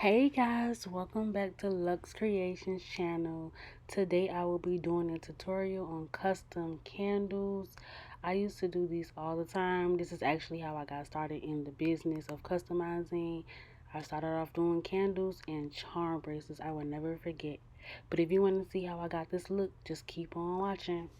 Hey guys, welcome back to Lux Creations channel. Today I will be doing a tutorial on custom candles. I used to do these all the time. This is actually how I got started in the business of customizing. I started off doing candles and charm bracelets. I will never forget. But if you want to see how I got this look, just keep on watching.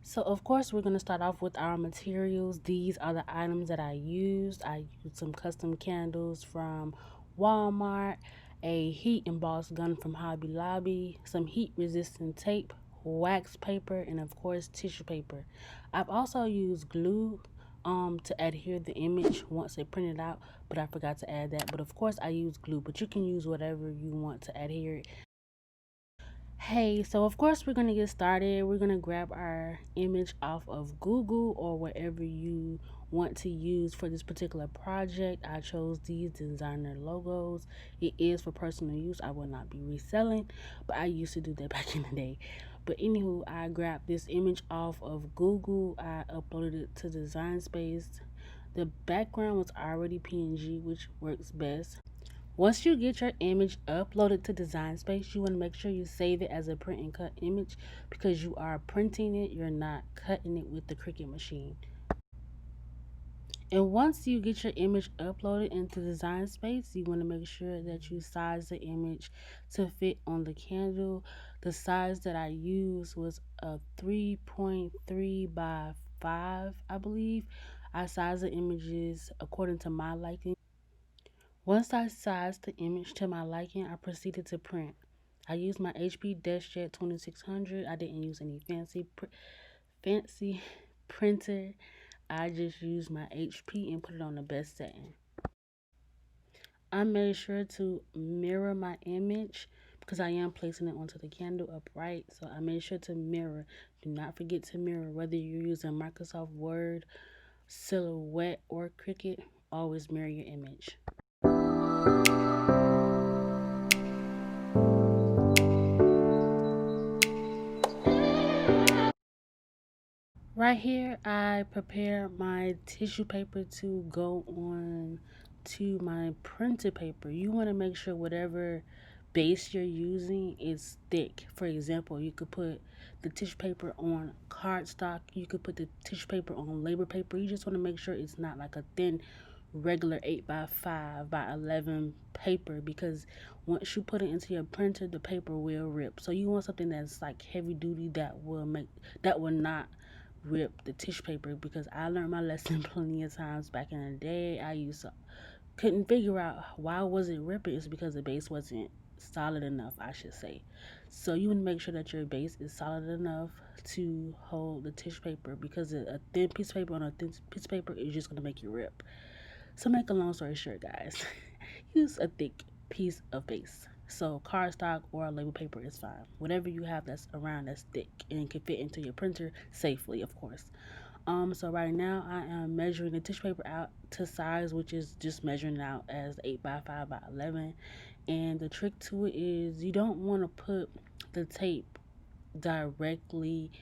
So of course we're going to start off with our materials. These are the items that I used. I used some custom candles from Walmart, a heat embossed gun from Hobby Lobby, some heat resistant tape, wax paper, and of course tissue paper. I've also used glue to adhere the image once it printed out, but I forgot to add that. But of course I use glue, but you can use whatever you want to adhere it. Hey, so of course we're going to get started. We're going to grab our image off of Google or wherever you want to use for this particular project. I chose these designer logos. It is for personal use. I will not be reselling, but I used to do that back in the day. But anywho, I grabbed this image off of Google. I uploaded it to Design Space. The background was already PNG, which works best. Once you get your image uploaded to Design Space, you want to make sure you save it as a print and cut image because you are printing it, you're not cutting it with the Cricut machine. And once you get your image uploaded into Design Space, you want to make sure that you size the image to fit on the candle. The size that I used was a 3.3 by 5, I believe. I sized the images according to my liking. Once I sized the image to my liking, I proceeded to print. I used my HP DeskJet 2600. I didn't use any fancy printer. I just used my HP and put it on the best setting. I made sure to mirror my image because I am placing it onto the candle upright. So I made sure to mirror. Do not forget to mirror whether you're using Microsoft Word, Silhouette, or Cricut. Always mirror your image. Right here, I prepare my tissue paper to go on to my printed paper. You want to make sure whatever base you're using is thick. For example, you could put the tissue paper on cardstock. You could put the tissue paper on label paper. You just want to make sure it's not like a thin regular 8 by 5 by 11 paper, because once you put it into your printer, the paper will rip. So you want something that's like heavy duty that will not rip the tissue paper, because I learned my lesson plenty of times back in the day. I used to couldn't figure out why was it ripping. It's because the base wasn't solid enough, I should say. So you want to make sure that your base is solid enough to hold the tissue paper, because a thin piece of paper on a thin piece of paper is just going to make you rip. So make a long story short, guys, use a thick piece of base. So cardstock or label paper is fine. Whatever you have that's around that's thick and can fit into your printer safely, of course. So right now I am measuring the tissue paper out to size, which is just measuring it out as 8 by 5 by 11. And the trick to it is you don't want to put the tape directly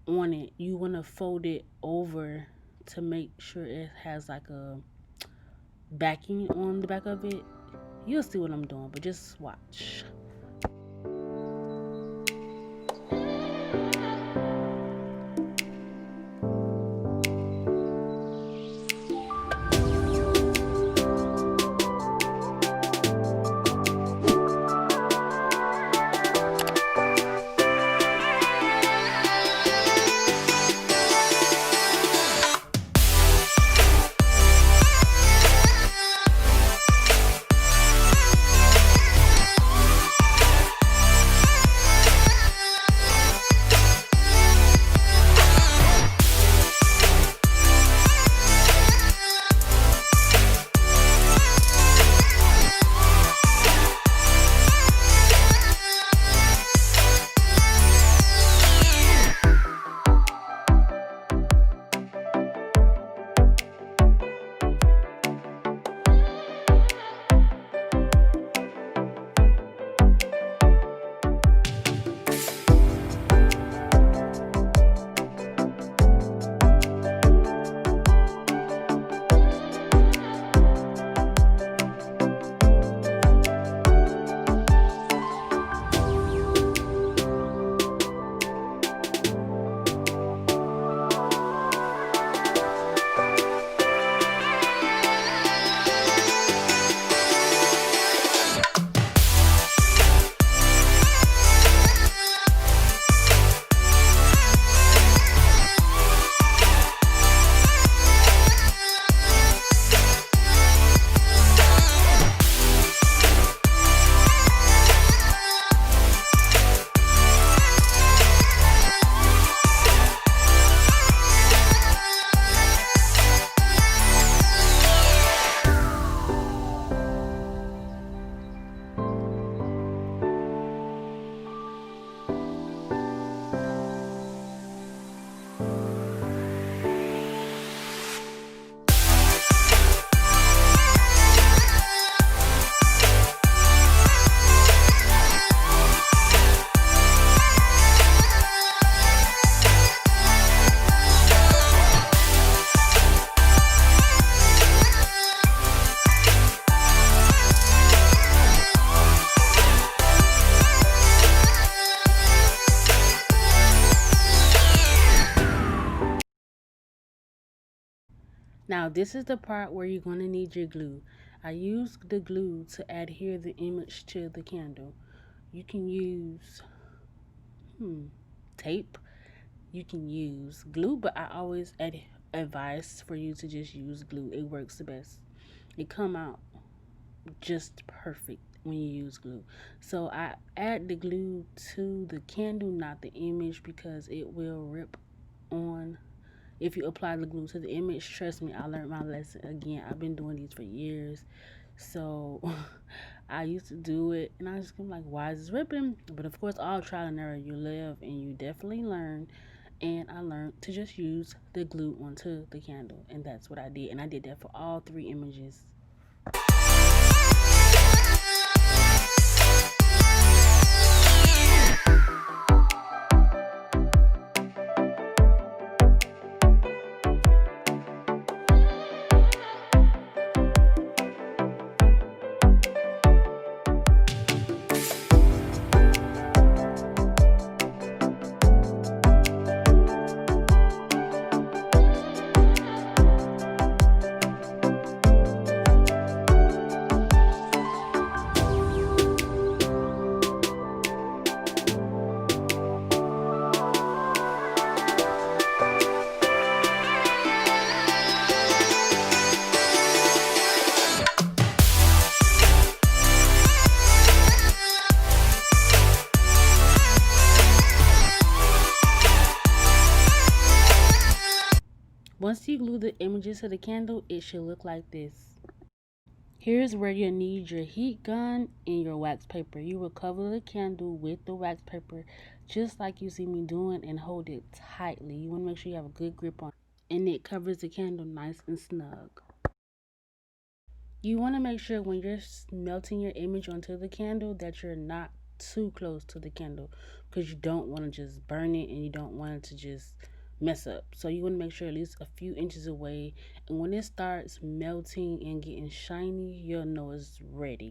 on it. You want to fold it over to make sure it has like a backing on the back of it. You'll see what I'm doing, but just watch. Now, this is the part where you're going to need your glue. I use the glue to adhere the image to the candle. You can use tape, you can use glue, but I always advise for you to just use glue. It works the best. It come out just perfect when you use glue. So I add the glue to the candle, not the image, because it will rip on if you apply the glue to the image. Trust me, I learned my lesson. Again, I've been doing these for years. So I used to do it and I just come like, why is this ripping? But of course, all trial and error, you live and you definitely learn. And I learned to just use the glue onto the candle, and that's what I did. And I did that for all three images. Once you glue the images to the candle, it should look like this. Here's where you need your heat gun and your wax paper. You will cover the candle with the wax paper just like you see me doing and hold it tightly. You want to make sure you have a good grip on it, and it covers the candle nice and snug. You want to make sure when you're melting your image onto the candle that you're not too close to the candle, because you don't want to just burn it and you don't want it to just mess up. So you want to make sure at least a few inches away, and when it starts melting and getting shiny, you'll know it's ready.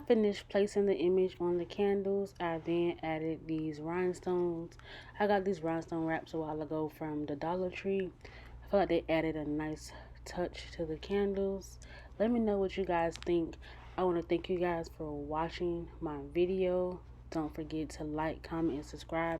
finished placing the image on the candles, I then added these rhinestones. I got these rhinestone wraps a while ago from the Dollar Tree. I feel like they added a nice touch to the candles. Let me know what you guys think. I want to thank you guys for watching my video. Don't forget to like, comment, and subscribe.